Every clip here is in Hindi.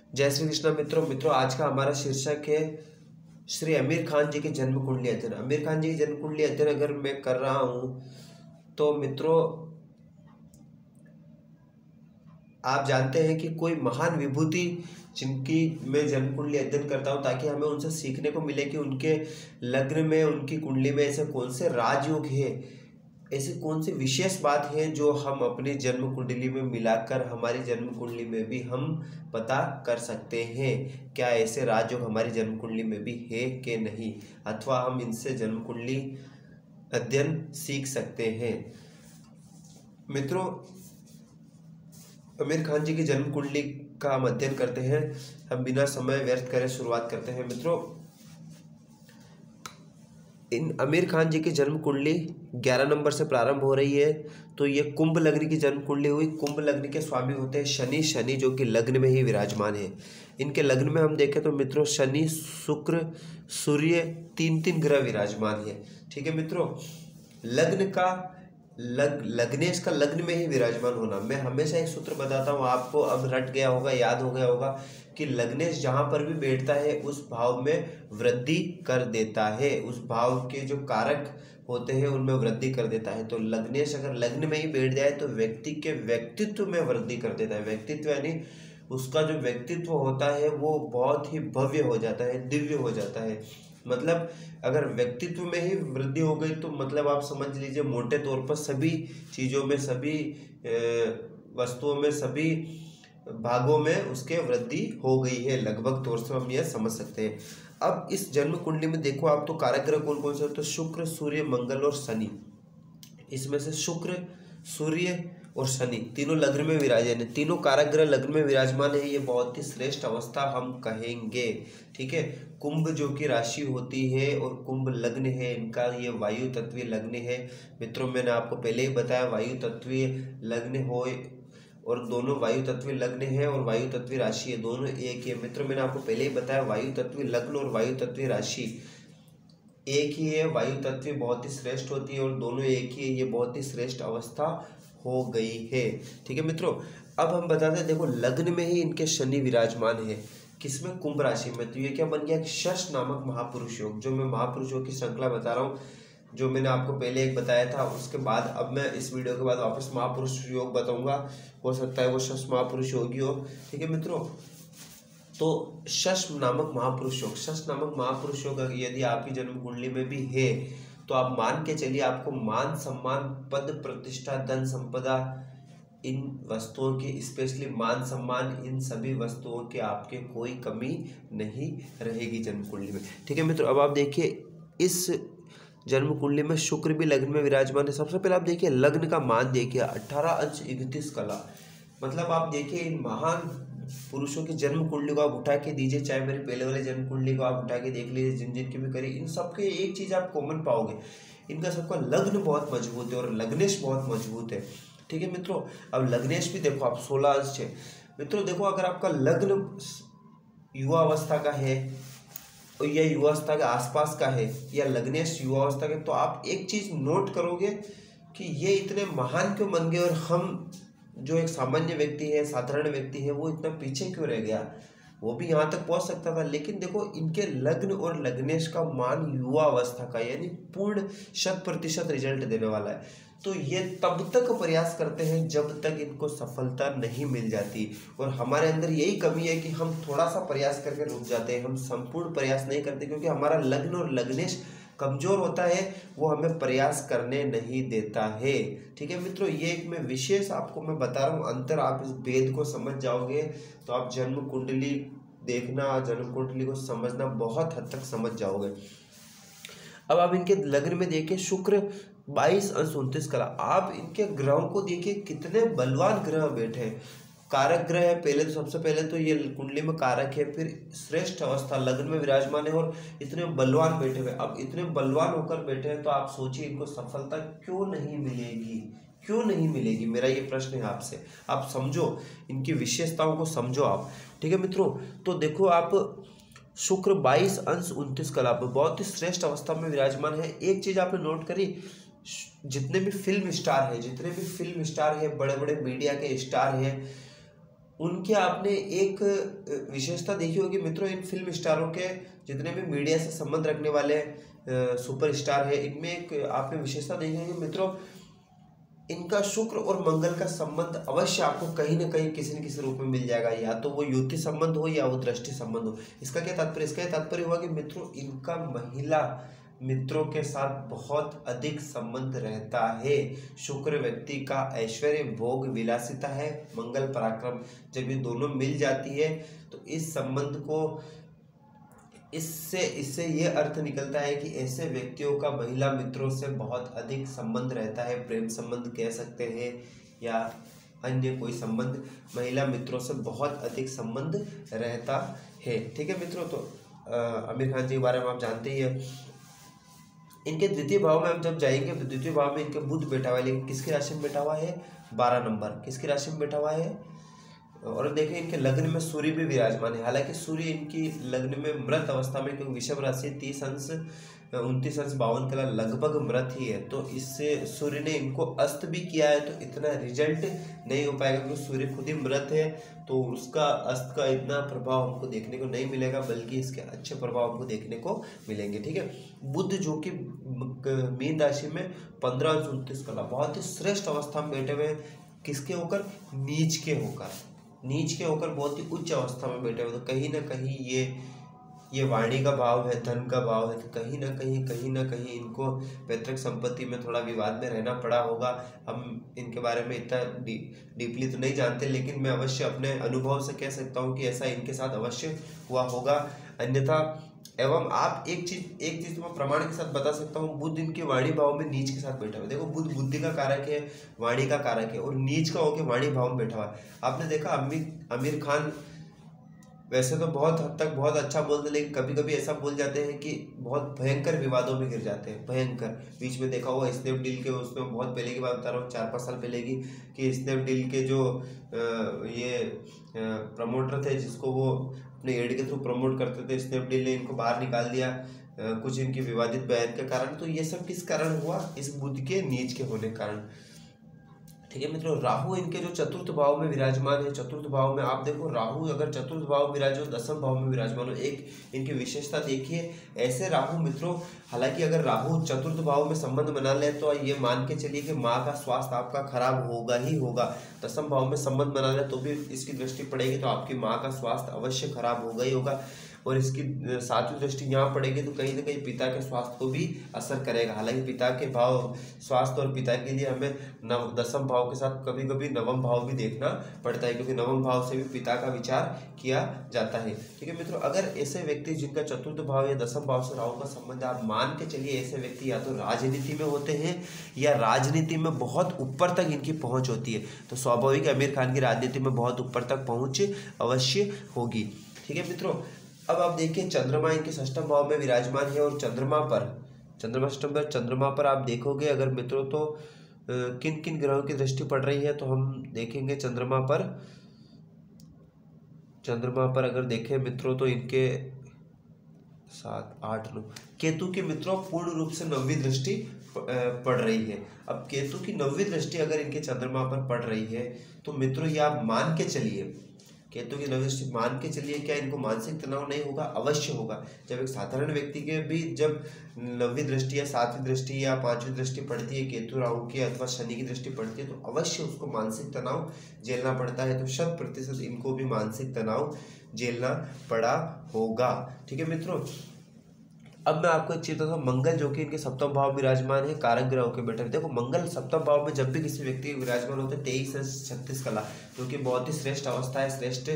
जय श्री कृष्ण मित्रों आज का हमारा शीर्षक है श्री आमिर खान जी की जन्म कुंडली अध्ययन। आमिर खान जी की जन्म कुंडली अध्ययन अगर मैं कर रहा हूं तो मित्रों आप जानते हैं कि कोई महान विभूति जिनकी मैं जन्म कुंडली अध्ययन करता हूं ताकि हमें उनसे सीखने को मिले कि उनके लग्न में उनकी कुंडली में ऐसे कौन से राजयोग है, ऐसी कौन सी विशेष बात है जो हम अपनी जन्म कुंडली में मिलाकर हमारी जन्म कुंडली में भी हम पता कर सकते हैं। क्या ऐसे राजयोग हमारी जन्म कुंडली में भी है कि नहीं, अथवा हम इनसे जन्म कुंडली अध्ययन सीख सकते हैं। मित्रों आमिर खान जी की जन्म कुंडली का हम अध्ययन करते हैं। हम बिना समय व्यर्थ करे शुरुआत करते हैं। मित्रों इन आमिर खान जी की जन्म कुंडली 11 नंबर से प्रारंभ हो रही है। तो ये कुंभ लग्न की जन्म कुंडली हुई। कुंभ लग्न के स्वामी होते हैं शनि जो कि लग्न में ही विराजमान है। इनके लग्न में हम देखें तो मित्रों शनि, शुक्र, सूर्य तीन ग्रह विराजमान है। ठीक है मित्रों, लग्न का लग्नेश का लग्न में ही विराजमान होना। मैं हमेशा एक सूत्र बताता हूँ आपको, अब रट गया होगा, याद हो गया होगा कि लग्नेश जहाँ पर भी बैठता है उस भाव में वृद्धि कर देता है, उस भाव के जो कारक होते हैं उनमें वृद्धि कर देता है। तो लग्नेश अगर लग्न में ही बैठ जाए तो व्यक्ति के व्यक्तित्व में वृद्धि कर देता है। व्यक्तित्व यानी उसका जो व्यक्तित्व होता है वो बहुत ही भव्य हो जाता है, दिव्य हो जाता है। मतलब अगर व्यक्तित्व में ही वृद्धि हो गई तो मतलब आप समझ लीजिए मोटे तौर पर सभी चीज़ों में, सभी वस्तुओं में, सभी भागों में उसके वृद्धि हो गई है, लगभग तौर से हम यह समझ सकते हैं। अब इस जन्म कुंडली में देखो आप तो कारक ग्रह कौन कौन से, तो शुक्र, सूर्य, मंगल और शनि। इसमें से शुक्र, सूर्य और शनि तीनों लग्न में विराजमान है, तीनों कारक ग्रह लग्न में विराजमान है। ये बहुत ही श्रेष्ठ अवस्था हम कहेंगे। ठीक है, कुंभ जो कि राशि होती है और कुंभ लग्न है, इनका ये वायु तत्वीय लग्न है। मित्रों मैंने आपको पहले ही बताया वायु तत्वीय लग्न हो और दोनों वायु तत्वीय लग्न है और वायु तत्वीय राशि है, दोनों एक ही है। मित्रों मैंने आपको पहले ही बताया वायु तत्वीय लग्न और वायु तत्वीय राशि एक ही है। वायु तत्वीय बहुत ही श्रेष्ठ होती है और दोनों एक ही है, ये बहुत ही श्रेष्ठ अवस्था हो गई है। ठीक है मित्रों, अब हम बताते हैं, देखो लग्न में ही इनके शनि विराजमान है, किसमें, कुंभ राशि में। तो ये क्या बन गया, शश नामक महापुरुष योग। जो मैं महापुरुष योग की श्रृंखला बता रहा हूँ, जो मैंने आपको पहले एक बताया था, उसके बाद अब मैं इस वीडियो के बाद वापस महापुरुष योग बताऊंगा। हो सकता है वो शश महापुरुष योगी हो। ठीक है मित्रों, तो शश नामक महापुरुष योग, शश नामक महापुरुष योग यदि आपकी जन्म कुंडली में भी है तो आप मान के चलिए आपको मान सम्मान, पद प्रतिष्ठा, धन संपदा, इन वस्तुओं की, स्पेशली मान सम्मान, इन सभी वस्तुओं की आपके कोई कमी नहीं रहेगी जन्म कुंडली में। ठीक है मित्रों, अब आप देखिए इस जन्म कुंडली में शुक्र भी लग्न में विराजमान है। सबसे पहले आप देखिए लग्न का मान देखिए 18 अंश 31 कला। मतलब आप देखिए इन महान पुरुषों की जन्म कुंडली को आप उठा के दीजिए, चाहे मेरे पहले वाले जन्म कुंडली को आप उठा के देख लीजिए, जिन जिन की भी करी, इन सबके एक चीज आप कॉमन पाओगे, इनका सबका लग्न बहुत मजबूत है और लग्नेश बहुत मजबूत है। ठीक है मित्रों, अब लग्नेश भी देखो आप 16 अंश है। मित्रों देखो अगर आपका लग्न युवा अवस्था का है या युवा अवस्था के आसपास का है या लग्नेश युवा अवस्था के, तो आप एक चीज नोट करोगे कि ये इतने महान क्यों बन गए और हम जो एक सामान्य व्यक्ति है, साधारण व्यक्ति है, वो इतना पीछे क्यों रह गया। वो भी यहाँ तक पहुँच सकता था, लेकिन देखो इनके लग्न और लग्नेश का मान युवा अवस्था का, यानी पूर्ण 100% रिजल्ट देने वाला है। तो ये तब तक प्रयास करते हैं जब तक इनको सफलता नहीं मिल जाती। और हमारे अंदर यही कमी है कि हम थोड़ा सा प्रयास करके रुक जाते हैं, हम संपूर्ण प्रयास नहीं करते, क्योंकि हमारा लग्न और लग्नेश कमजोर होता है, वो हमें प्रयास करने नहीं देता है। ठीक है मित्रों, ये एक मैं विशेष आपको मैं बता रहा हूँ अंतर, आप इस भेद को समझ जाओगे तो आप जन्म कुंडली देखना, जन्म कुंडली को समझना बहुत हद तक समझ जाओगे। अब आप इनके लग्न में देखिए शुक्र 22 अंश 29 कला। आप इनके ग्रहों को देखिए कितने बलवान ग्रह बैठे हैं। कारक ग्रह है पहले, तो सबसे पहले तो ये कुंडली में कारक है, फिर श्रेष्ठ अवस्था लग्न में विराजमान है और इतने बलवान बैठे हुए। अब इतने बलवान होकर बैठे हैं तो आप सोचिए इनको सफलता क्यों नहीं मिलेगी, क्यों नहीं मिलेगी, मेरा ये प्रश्न है आपसे। आप समझो इनकी विशेषताओं को समझो आप। ठीक है मित्रों, तो देखो आप शुक्र 22 अंश 29 कला पर बहुत ही श्रेष्ठ अवस्था में विराजमान है। एक चीज आपने नोट करी, जितने भी फिल्म स्टार है, जितने भी फिल्म स्टार है, बड़े बड़े मीडिया के स्टार हैं, उनके आपने एक विशेषता देखी होगी मित्रों, इन फिल्म स्टारों के जितने भी मीडिया से संबंध रखने वाले सुपर स्टार है, इनमें एक आपने विशेषता देखी होगी मित्रों, इनका शुक्र और मंगल का संबंध अवश्य आपको कहीं ना कहीं किसी न किसी रूप में मिल जाएगा, या तो वो युति संबंध हो या वो दृष्टि संबंध हो। इसका क्या तात्पर्य, इसका ये तात्पर्य हुआ कि मित्रों इनका महिला मित्रों के साथ बहुत अधिक संबंध रहता है। शुक्र व्यक्ति का ऐश्वर्य, भोग, विलासिता है, मंगल पराक्रम, जब ये दोनों मिल जाती है तो इस संबंध को इससे ये अर्थ निकलता है कि ऐसे व्यक्तियों का महिला मित्रों से बहुत अधिक संबंध रहता है, प्रेम संबंध कह सकते हैं या अन्य कोई संबंध, महिला मित्रों से बहुत अधिक संबंध रहता है। ठीक है मित्रों, तो आमिर खान जी के बारे में आप जानते ही हैं। इनके द्वितीय भाव में हम जब जाएंगे तो द्वितीय भाव में इनके बुध बैठा हुआ है, लेकिन किसकी राशि में बैठा हुआ है, 12 नंबर, किसकी राशि में बैठा हुआ है। और देखें इनके लग्न में सूर्य भी विराजमान है, हालांकि सूर्य इनकी लग्न में मृत अवस्था में, क्योंकि वृषभ राशि 30 अंश 29 अंश 52 कला लगभग मृत ही है, तो इससे सूर्य ने इनको अस्त भी किया है, तो इतना रिजल्ट नहीं हो पाएगा क्योंकि सूर्य खुद ही मृत है, तो उसका अस्त का इतना प्रभाव हमको देखने को नहीं मिलेगा, बल्कि इसके अच्छे प्रभाव हमको देखने को मिलेंगे। ठीक है, बुध जो कि मीन राशि में 15 अंश 29 कला बहुत ही श्रेष्ठ अवस्था में बैठे हुए हैं, किसके होकर, नीच के होकर बहुत ही उच्च अवस्था में बैठे हुए, तो कहीं ना कहीं ये वाणी का भाव है, धन का भाव है, तो कहीं ना कहीं इनको पैतृक संपत्ति में थोड़ा विवाद में रहना पड़ा होगा। हम इनके बारे में इतना डीपली तो नहीं जानते, लेकिन मैं अवश्य अपने अनुभव से कह सकता हूँ कि ऐसा इनके साथ अवश्य हुआ होगा। अन्यथा एवं आप एक चीज तो मैं प्रमाण के साथ बता सकता हूँ, बुध इनके वाणी भाव में नीच के साथ बैठा हुआ है। देखो बुध बुद्धि का कारक है, वाणी का कारक है, और नीच का होकर वाणी भाव में बैठा हुआ है। आपने देखा आमिर खान वैसे तो बहुत हद तक बहुत अच्छा बोलते, लेकिन कभी कभी ऐसा बोल जाते हैं कि बहुत भयंकर विवादों में गिर जाते हैं, भयंकर। बीच में देखा हुआ स्नैपडील के, उसमें बहुत पहले की बात बता रहा हूँ, 4-5 साल पहले की, कि स्नैपडील के जो ये प्रमोटर थे, जिसको वो अपने एड के थ्रू प्रमोट करते थे, स्नैपडील ने इनको बाहर निकाल दिया कुछ इनकी विवादित बयान के कारण। तो ये सब किस कारण हुआ, इस बुध के नीच के होने के कारण। ठीक है मित्रों, राहु इनके जो चतुर्थ भाव में विराजमान है, चतुर्थ भाव में आप देखो, राहु अगर चतुर्थ भाव में विराजमान, 10वें भाव में विराजमान हो, एक इनकी विशेषता देखिए। ऐसे राहु मित्रों, हालांकि अगर राहु चतुर्थ भाव में संबंध बना ले तो ये मान के चलिए कि माँ का स्वास्थ्य आपका खराब होगा ही होगा। 10वें भाव में संबंध बना ले तो भी इसकी दृष्टि पड़ेगी, तो आपकी माँ का स्वास्थ्य अवश्य खराब होगा ही होगा। और इसकी 7वीं दृष्टि यहाँ पड़ेगी तो कहीं ना कहीं पिता के स्वास्थ्य को भी असर करेगा। हालांकि पिता के भाव, स्वास्थ्य और पिता के लिए हमें 10वें भाव के साथ कभी कभी 9वां भाव भी देखना पड़ता है, क्योंकि 9वां भाव से भी पिता का विचार किया जाता है। ठीक है मित्रों, अगर ऐसे व्यक्ति जिनका चतुर्थ भाव या 10वें भाव से राहु का संबंध, आप मान के चलिए ऐसे व्यक्ति या तो राजनीति में होते हैं या राजनीति में बहुत ऊपर तक इनकी पहुंच होती है, तो स्वाभाविक आमिर खान की राजनीति में बहुत ऊपर तक पहुंच अवश्य होगी। ठीक है मित्रों, अब आप देखिए चंद्रमा इनके 6वें भाव में विराजमान है, और चंद्रमा पर आप देखोगे अगर मित्रों, तो किन किन ग्रहों की दृष्टि पड़ रही है, तो हम देखेंगे चंद्रमा पर अगर देखें मित्रों, तो इनके 7, 8, 9 केतु की मित्रों पूर्ण रूप से 9वीं दृष्टि पड़ रही है। अब केतु की 9वीं दृष्टि अगर इनके चंद्रमा पर पड़ रही है, तो मित्रों ये आप मान के चलिए, केतु की 9वीं दृष्टि मान के चलिए, क्या इनको मानसिक तनाव नहीं होगा, अवश्य होगा। जब एक साधारण व्यक्ति के भी जब 9वीं दृष्टि या 7वीं दृष्टि या 5वीं दृष्टि पड़ती है, केतु राहु की अथवा शनि की दृष्टि पड़ती है, तो अवश्य उसको मानसिक तनाव झेलना पड़ता है। तो 100% इनको भी मानसिक तनाव झेलना पड़ा होगा। ठीक है मित्रों, अब मैं आपको एक चीज बताता हूँ, मंगल जो कि इनके 7वें भाव विराजमान है, कारक ग्रह के बैठे। देखो मंगल 7वें भाव में जब भी किसी व्यक्ति के विराजमान होते हैं, 23 से 36 कला, जो कि बहुत ही श्रेष्ठ अवस्था है, श्रेष्ठ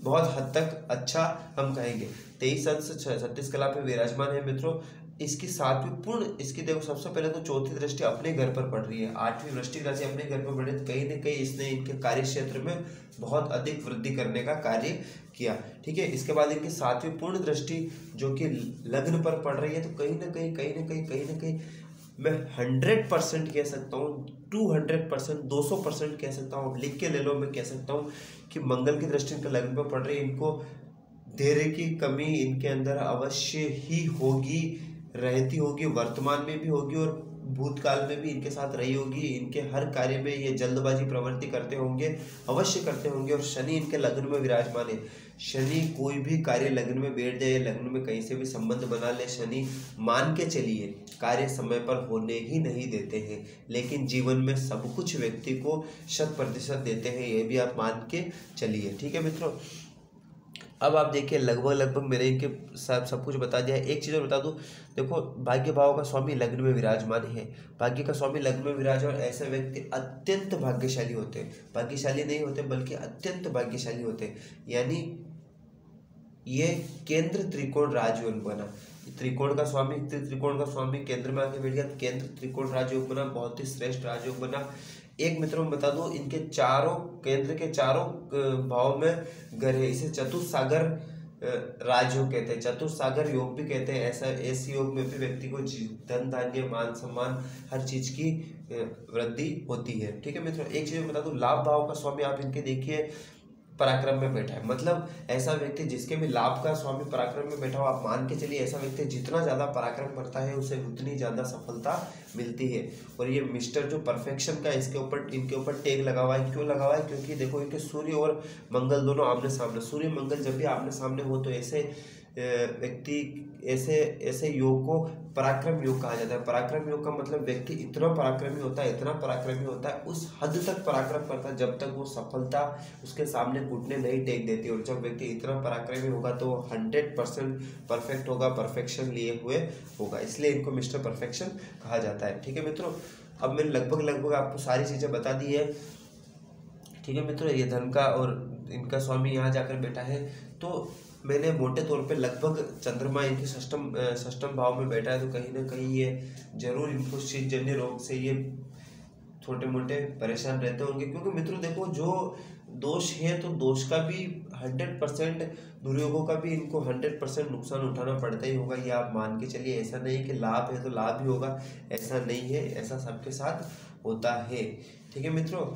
बहुत हद तक अच्छा हम कहेंगे। 23 अंश 36 कला पे विराजमान है मित्रों। इसकी 7वीं पूर्ण, इसकी देखो सबसे पहले तो 4थी दृष्टि अपने घर पर पड़ रही है, 8वीं वृश्चिक राशि अपने घर पर पड़ रही है, कहीं ना कहीं इसने इनके कार्य क्षेत्र में बहुत अधिक वृद्धि करने का कार्य किया। ठीक है, इसके बाद इनकी 7वीं पूर्ण दृष्टि जो कि लग्न पर पड़ रही है, तो कहीं ना कहीं मैं 100% कह सकता हूँ, 200%, 200% कह सकता हूँ, लिख के ले लो, मैं कह सकता हूँ कि मंगल की दृष्टि इनके लग्न पर पड़ रही है। इनको धैर्य की कमी इनके अंदर अवश्य ही होगी, रहती होगी, वर्तमान में भी होगी और भूतकाल में भी इनके साथ रही होगी। इनके हर कार्य में ये जल्दबाजी प्रवृत्ति करते होंगे, अवश्य करते होंगे। और शनि इनके लग्न में विराजमान है। शनि कोई भी कार्य लग्न में बैठ जाए, लग्न में कहीं से भी संबंध बना ले, शनि मान के चलिए कार्य समय पर होने ही नहीं देते हैं। लेकिन जीवन में सब कुछ व्यक्ति को 100% देते हैं, ये भी आप मान के चलिए। ठीक है मित्रों, अब आप देखिए लगभग मैंने इनके सब कुछ बता दिया है। एक चीज़ और बता दूं, देखो भाग्य भाव का स्वामी लग्न में विराजमान है। भाग्य का स्वामी लग्न में विराजमान, ऐसे व्यक्ति अत्यंत भाग्यशाली होते हैं। भाग्यशाली नहीं होते बल्कि अत्यंत भाग्यशाली होते हैं। यानी ये केंद्र त्रिकोण राजयोग बना, त्रिकोण का स्वामी केंद्र में आके बैठ गया, केंद्र त्रिकोण राजयोग बना, बहुत ही श्रेष्ठ राजयोग बना। एक मित्रों में बता दूं, इनके चारों केंद्र के चारों भाव में ग्रह है। इसे चतुस्सागर राजयोग कहते हैं, चतुस्सागर योग भी कहते हैं। ऐसे योग में भी व्यक्ति को धन धान्य मान सम्मान हर चीज की वृद्धि होती है। ठीक है मित्रों, एक चीज बता दूं, लाभ भाव का स्वामी आप इनके देखिए पराक्रम में बैठा है। मतलब ऐसा व्यक्ति जिसके भी लाभ का स्वामी पराक्रम में बैठा हो, आप मान के चलिए ऐसा व्यक्ति जितना ज्यादा पराक्रम करता है उसे उतनी ज्यादा सफलता मिलती है। और ये मिस्टर जो परफेक्शन का इनके ऊपर टैग लगा हुआ है। क्यों लगा हुआ है? क्योंकि देखो इनके सूर्य और मंगल दोनों आमने सामने, सूर्य मंगल जब भी आमने सामने हो तो ऐसे व्यक्ति ऐसे योग को पराक्रम योग कहा जाता है। पराक्रम योग का मतलब व्यक्ति इतना पराक्रमी होता है, इतना पराक्रमी होता है, उस हद तक पराक्रम करता है जब तक वो सफलता उसके सामने घुटने नहीं टेक देती। और जब व्यक्ति इतना पराक्रमी होगा तो 100% परफेक्ट होगा, परफेक्शन लिए हुए होगा, इसलिए इनको मिस्टर परफेक्शन कहा जाता है। ठीक है मित्रों, अब मैंने लगभग आपको सारी चीजें बता दी है। ठीक है मित्रों, ये धन का और इनका स्वामी यहाँ जाकर बैठा है, तो मैंने मोटे तौर पे लगभग चंद्रमा इनके षष्ठम भाव में बैठा है, तो कहीं ना कहीं ये जरूर इनको शीतजन्य रोग से ये छोटे मोटे परेशान रहते होंगे। क्योंकि मित्रों देखो, जो दोष है तो दोष का भी 100%, दुर्योगों का भी इनको 100% नुकसान उठाना पड़ता ही होगा। ये आप मान के चलिए। ऐसा नहीं है कि लाभ है तो लाभ ही होगा, ऐसा नहीं है, ऐसा सबके साथ होता है। ठीक है मित्रों,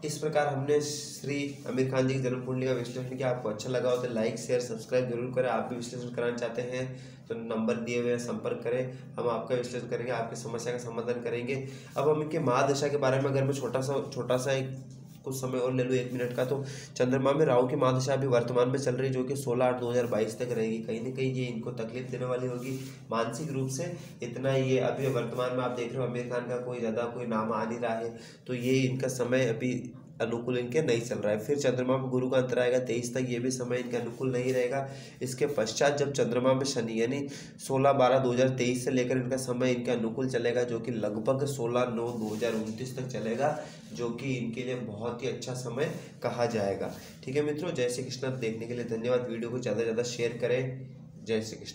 इस प्रकार हमने श्री आमिर खान जी की जन्म कुंडली का विश्लेषण किया। आपको अच्छा लगा हो तो लाइक शेयर सब्सक्राइब जरूर करें। आप भी विश्लेषण कराना चाहते हैं तो नंबर दिए हुए संपर्क करें, हम आपका विश्लेषण करेंगे, आपकी समस्या का समाधान करेंगे। अब हम इनके महादशा के बारे में अगर मैं छोटा सा एक कुछ समय और ले लूँ 1 मिनट का, तो चंद्रमा में राहु की महादशा अभी वर्तमान में चल रही है, जो कि 16/8/2022 तक रहेगी। कहीं ना कहीं ये इनको तकलीफ देने वाली होगी मानसिक रूप से। इतना ये अभी वर्तमान में आप देख रहे हो आमिर खान का कोई नाम आ नहीं रहा है, तो ये इनका समय अभी अनुकूल इनके नहीं चल रहा है। फिर चंद्रमा में गुरु का अंतर आएगा 23 तक, ये भी समय इनके अनुकूल नहीं रहेगा। इसके पश्चात जब चंद्रमा में शनि यानी 16/12/2023 से लेकर इनका समय इनके अनुकूल चलेगा, जो कि लगभग 16/9/2029 तक चलेगा, जो कि इनके लिए बहुत ही अच्छा समय कहा जाएगा। ठीक है मित्रों, जय श्री कृष्ण। देखने के लिए धन्यवाद। वीडियो को ज़्यादा से ज़्यादा शेयर करें। जय श्री कृष्ण।